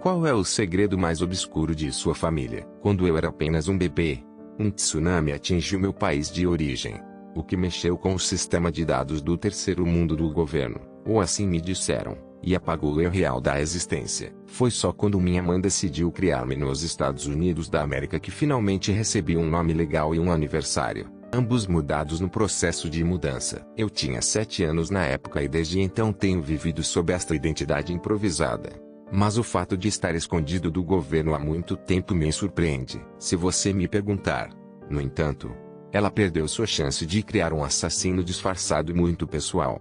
Qual é o segredo mais obscuro de sua família? Quando eu era apenas um bebê, um tsunami atingiu meu país de origem, o que mexeu com o sistema de dados do terceiro mundo do governo, ou assim me disseram, e apagou o eu real da existência. Foi só quando minha mãe decidiu criar-me nos Estados Unidos da América que finalmente recebi um nome legal e um aniversário, ambos mudados no processo de mudança. Eu tinha 7 anos na época e desde então tenho vivido sob esta identidade improvisada. Mas o fato de estar escondido do governo há muito tempo me surpreende. Se você me perguntar, no entanto, ela perdeu sua chance de criar um assassino disfarçado e muito pessoal.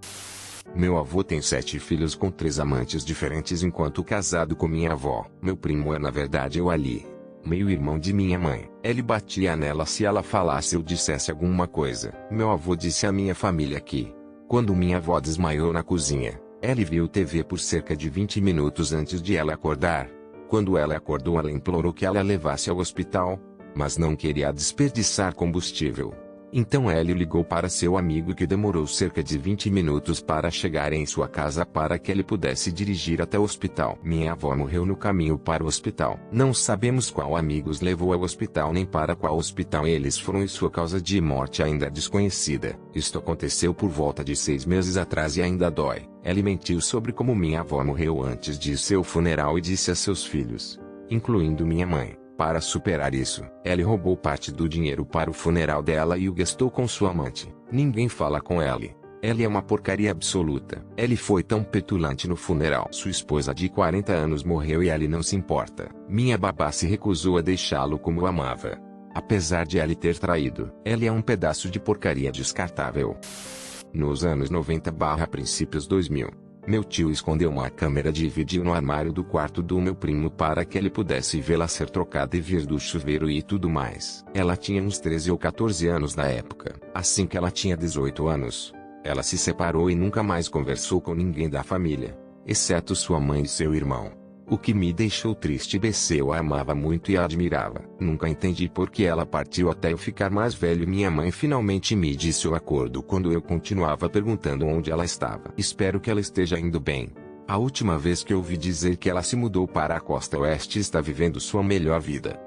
Meu avô tem 7 filhos com 3 amantes diferentes enquanto casado com minha avó. Meu primo é na verdade o Ali, meio-irmão de minha mãe. Ele batia nela se ela falasse ou dissesse alguma coisa. Meu avô disse à minha família que, quando minha avó desmaiou na cozinha, ele viu TV por cerca de 20 minutos antes de ela acordar. Quando ela acordou, ela implorou que ela levasse ao hospital, mas não queria desperdiçar combustível. Então ele ligou para seu amigo que demorou cerca de 20 minutos para chegar em sua casa para que ele pudesse dirigir até o hospital. Minha avó morreu no caminho para o hospital. Não sabemos qual amigo os levou ao hospital nem para qual hospital eles foram e sua causa de morte ainda é desconhecida. Isto aconteceu por volta de 6 meses atrás e ainda dói. Ele mentiu sobre como minha avó morreu antes de seu funeral e disse a seus filhos, incluindo minha mãe, para superar isso, ele roubou parte do dinheiro para o funeral dela e o gastou com sua amante. Ninguém fala com ele. Ele é uma porcaria absoluta. Ele foi tão petulante no funeral. Sua esposa de 40 anos morreu e ele não se importa. Minha babá se recusou a deixá-lo como o amava. Apesar de ele ter traído, ele é um pedaço de porcaria descartável. Nos anos 90/princípios 2000, meu tio escondeu uma câmera de vídeo no armário do quarto do meu primo para que ele pudesse vê-la ser trocada e vir do chuveiro e tudo mais. Ela tinha uns 13 ou 14 anos na época. Assim que ela tinha 18 anos, ela se separou e nunca mais conversou com ninguém da família, exceto sua mãe e seu irmão. O que me deixou triste. Eu a amava muito e a admirava. Nunca entendi por que ela partiu até eu ficar mais velho. Minha mãe finalmente me disse o acordo quando eu continuava perguntando onde ela estava. Espero que ela esteja indo bem. A última vez que ouvi dizer que ela se mudou para a costa oeste e está vivendo sua melhor vida.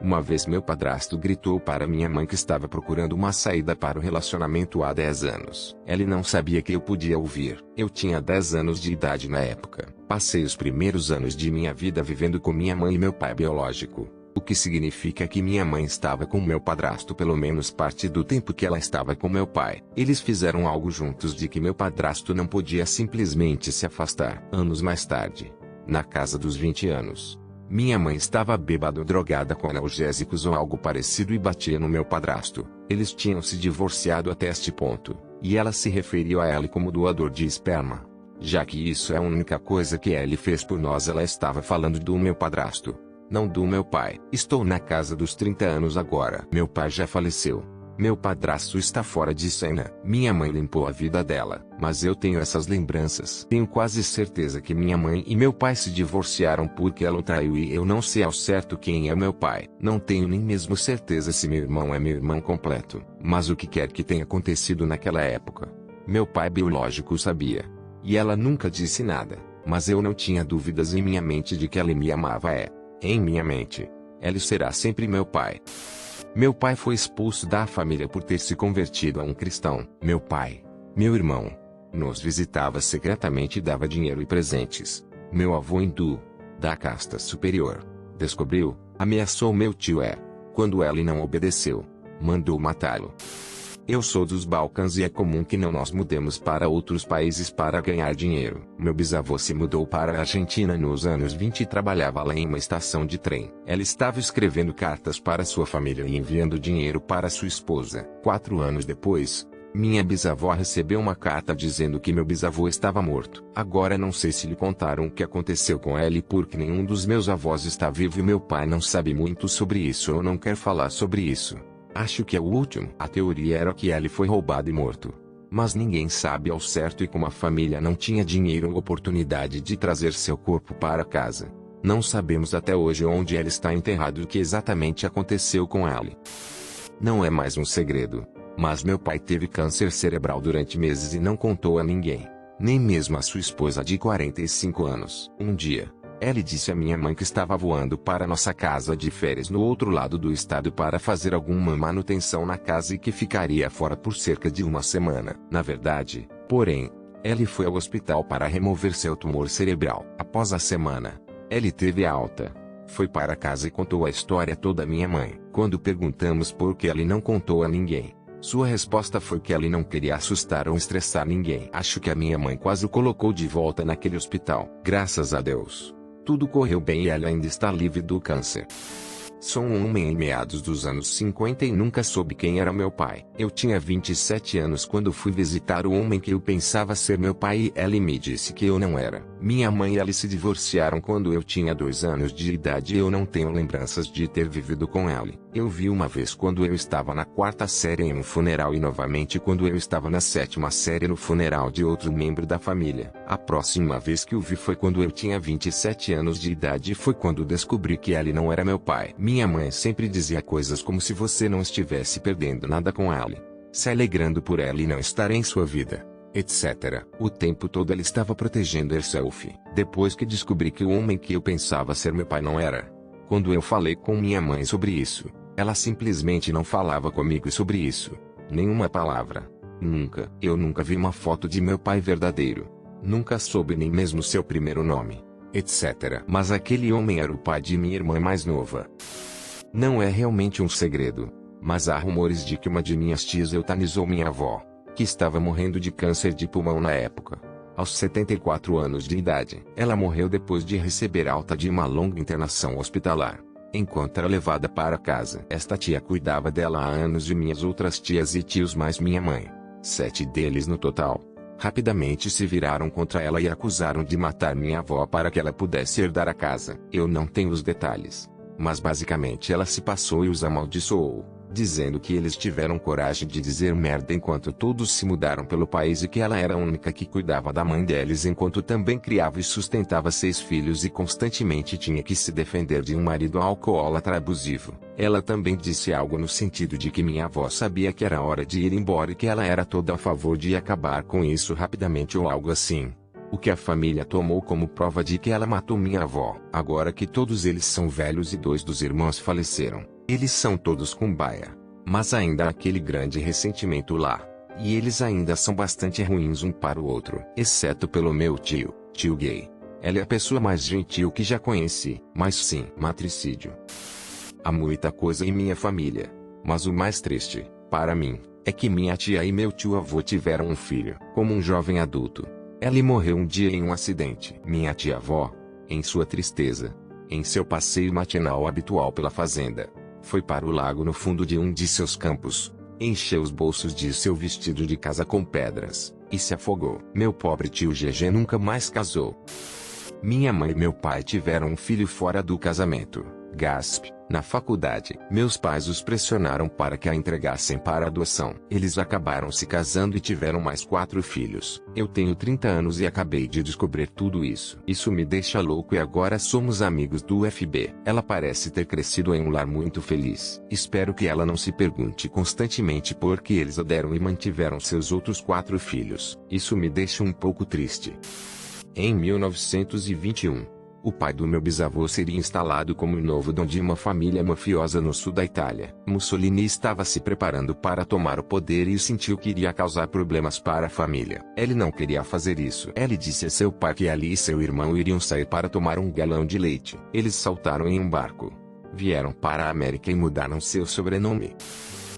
Uma vez meu padrasto gritou para minha mãe que estava procurando uma saída para o relacionamento há 10 anos. Ele não sabia que eu podia ouvir. Eu tinha 10 anos de idade na época. Passei os primeiros anos de minha vida vivendo com minha mãe e meu pai biológico. O que significa que minha mãe estava com meu padrasto pelo menos parte do tempo que ela estava com meu pai. Eles fizeram algo juntos de que meu padrasto não podia simplesmente se afastar. Anos mais tarde, na casa dos 20 anos, minha mãe estava bêbada ou drogada com analgésicos ou algo parecido e batia no meu padrasto. Eles tinham se divorciado até este ponto, e ela se referia a ele como doador de esperma. Já que isso é a única coisa que ele fez por nós, ela estava falando do meu padrasto, não do meu pai. Estou na casa dos 30 anos agora. Meu pai já faleceu. Meu padrasto está fora de cena. Minha mãe limpou a vida dela, mas eu tenho essas lembranças. Tenho quase certeza que minha mãe e meu pai se divorciaram porque ela o traiu e eu não sei ao certo quem é meu pai. Não tenho nem mesmo certeza se meu irmão é meu irmão completo. Mas o que quer que tenha acontecido naquela época, meu pai biológico sabia. E ela nunca disse nada, mas eu não tinha dúvidas em minha mente de que ela me amava. Em minha mente, ele será sempre meu pai. Meu pai foi expulso da família por ter se convertido a um cristão. Meu pai, meu irmão, nos visitava secretamente e dava dinheiro e presentes. Meu avô hindu, da casta superior, descobriu, ameaçou meu tio quando ele não obedeceu, mandou matá-lo. Eu sou dos Balcãs e é comum que não nos mudemos para outros países para ganhar dinheiro. Meu bisavô se mudou para a Argentina nos anos 20 e trabalhava lá em uma estação de trem. Ela estava escrevendo cartas para sua família e enviando dinheiro para sua esposa. 4 anos depois, minha bisavó recebeu uma carta dizendo que meu bisavô estava morto. Agora não sei se lhe contaram o que aconteceu com ele porque nenhum dos meus avós está vivo e meu pai não sabe muito sobre isso ou não quer falar sobre isso. Acho que é o último. A teoria era que ele foi roubado e morto. Mas ninguém sabe ao certo e como a família não tinha dinheiro ou oportunidade de trazer seu corpo para casa, não sabemos até hoje onde ele está enterrado e o que exatamente aconteceu com ele. Não é mais um segredo, mas meu pai teve câncer cerebral durante meses e não contou a ninguém, nem mesmo a sua esposa de 45 anos. Um dia, Ellie disse à minha mãe que estava voando para nossa casa de férias no outro lado do estado para fazer alguma manutenção na casa e que ficaria fora por cerca de uma semana. Na verdade, porém, Ellie foi ao hospital para remover seu tumor cerebral. Após a semana, Ellie teve alta. Foi para casa e contou a história toda à minha mãe. Quando perguntamos por que Ellie não contou a ninguém, sua resposta foi que Ellie não queria assustar ou estressar ninguém. Acho que a minha mãe quase o colocou de volta naquele hospital. Graças a Deus, tudo correu bem e Ellie ainda está livre do câncer. Sou um homem em meados dos anos 50 e nunca soube quem era meu pai. Eu tinha 27 anos quando fui visitar o homem que eu pensava ser meu pai e Ellie me disse que eu não era. Minha mãe e Ellie se divorciaram quando eu tinha 2 anos de idade e eu não tenho lembranças de ter vivido com Ellie. Eu vi uma vez quando eu estava na 4ª série em um funeral e novamente quando eu estava na 7ª série no funeral de outro membro da família. A próxima vez que o vi foi quando eu tinha 27 anos de idade e foi quando descobri que Ellie não era meu pai. Minha mãe sempre dizia coisas como se você não estivesse perdendo nada com Ellie, se alegrando por Ellie não estar em sua vida, etc. O tempo todo ela estava protegendo herself. Depois que descobri que o homem que eu pensava ser meu pai não era. Quando eu falei com minha mãe sobre isso, ela simplesmente não falava comigo sobre isso. Nenhuma palavra. Nunca. Eu nunca vi uma foto de meu pai verdadeiro. Nunca soube nem mesmo seu primeiro nome, etc. Mas aquele homem era o pai de minha irmã mais nova. Não é realmente um segredo, mas há rumores de que uma de minhas tias eutanizou minha avó, que estava morrendo de câncer de pulmão na época. Aos 74 anos de idade, ela morreu depois de receber alta de uma longa internação hospitalar. Enquanto era levada para casa, esta tia cuidava dela há anos e minhas outras tias e tios mais minha mãe, 7 deles no total, rapidamente se viraram contra ela e acusaram de matar minha avó para que ela pudesse herdar a casa. Eu não tenho os detalhes, mas basicamente ela se passou e os amaldiçoou, dizendo que eles tiveram coragem de dizer merda enquanto todos se mudaram pelo país e que ela era a única que cuidava da mãe deles enquanto também criava e sustentava 6 filhos e constantemente tinha que se defender de um marido alcoólatra abusivo. Ela também disse algo no sentido de que minha avó sabia que era hora de ir embora e que ela era toda a favor de acabar com isso rapidamente ou algo assim. O que a família tomou como prova de que ela matou minha avó. Agora que todos eles são velhos e 2 dos irmãos faleceram, eles são todos com baia. Mas ainda há aquele grande ressentimento lá. E eles ainda são bastante ruins um para o outro. Exceto pelo meu tio gay. Ela é a pessoa mais gentil que já conheci. Mas sim, matricídio. Há muita coisa em minha família. Mas o mais triste, para mim, é que minha tia e meu tio-avô tiveram um filho. Como um jovem adulto, Ellie morreu um dia em um acidente. Minha tia-avó, em sua tristeza, em seu passeio matinal habitual pela fazenda, foi para o lago no fundo de um de seus campos, encheu os bolsos de seu vestido de casa com pedras, e se afogou. Meu pobre tio GG nunca mais casou. Minha mãe e meu pai tiveram um filho fora do casamento, gasp, na faculdade. Meus pais os pressionaram para que a entregassem para adoção. Eles acabaram se casando e tiveram mais 4 filhos. Eu tenho 30 anos e acabei de descobrir tudo isso. Isso me deixa louco e agora somos amigos do UFB. Ela parece ter crescido em um lar muito feliz. Espero que ela não se pergunte constantemente por que eles a deram e mantiveram seus outros 4 filhos. Isso me deixa um pouco triste. Em 1921, o pai do meu bisavô seria instalado como o novo dom de uma família mafiosa no sul da Itália. Mussolini estava se preparando para tomar o poder e sentiu que iria causar problemas para a família. Ele não queria fazer isso. Ele disse a seu pai que Ali e seu irmão iriam sair para tomar um galão de leite. Eles saltaram em um barco, vieram para a América e mudaram seu sobrenome.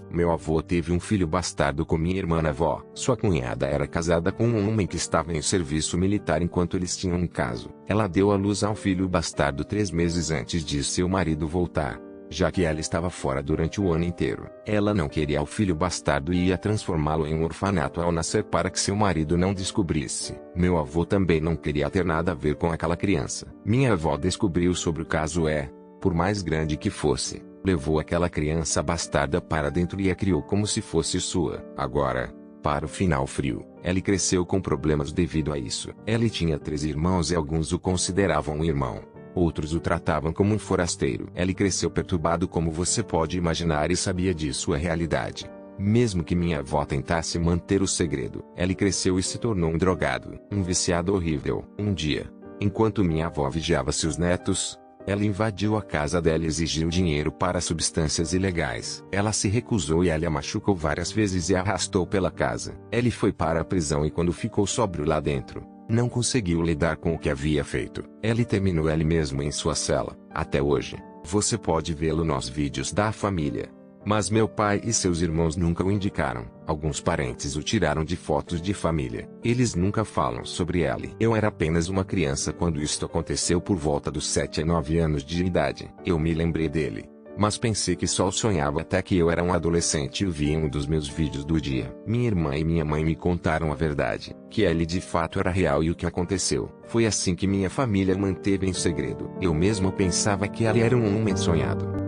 Meu avô teve um filho bastardo com minha irmã-avó. Sua cunhada era casada com um homem que estava em serviço militar enquanto eles tinham um caso. Ela deu à luz ao filho bastardo 3 meses antes de seu marido voltar, já que ela estava fora durante o ano inteiro. Ela não queria o filho bastardo e ia transformá-lo em um orfanato ao nascer para que seu marido não descobrisse. Meu avô também não queria ter nada a ver com aquela criança. Minha avó descobriu sobre o caso por mais grande que fosse, levou aquela criança bastarda para dentro e a criou como se fosse sua. Agora, para o final frio, Ellie cresceu com problemas devido a isso. Ellie tinha 3 irmãos e alguns o consideravam um irmão, outros o tratavam como um forasteiro. Ellie cresceu perturbado como você pode imaginar e sabia de sua realidade, mesmo que minha avó tentasse manter o segredo. Ellie cresceu e se tornou um drogado, um viciado horrível. Um dia, Enquanto minha avó vigiava seus netos, ela invadiu a casa dela e exigiu dinheiro para substâncias ilegais. Ela se recusou e ela a machucou várias vezes e a arrastou pela casa. Ele foi para a prisão e quando ficou sóbrio lá dentro, não conseguiu lidar com o que havia feito. Ele terminou ele mesmo em sua cela. Até hoje, você pode vê-lo nos vídeos da família. Mas meu pai e seus irmãos nunca o indicaram. Alguns parentes o tiraram de fotos de família. Eles nunca falam sobre ele. Eu era apenas uma criança quando isto aconteceu por volta dos 7 a 9 anos de idade. Eu me lembrei dele, mas pensei que só sonhava até que eu era um adolescente e o vi em um dos meus vídeos do dia. Minha irmã e minha mãe me contaram a verdade, que ele de fato era real e o que aconteceu. Foi assim que minha família manteve em segredo. Eu mesmo pensava que ele era um homem sonhado.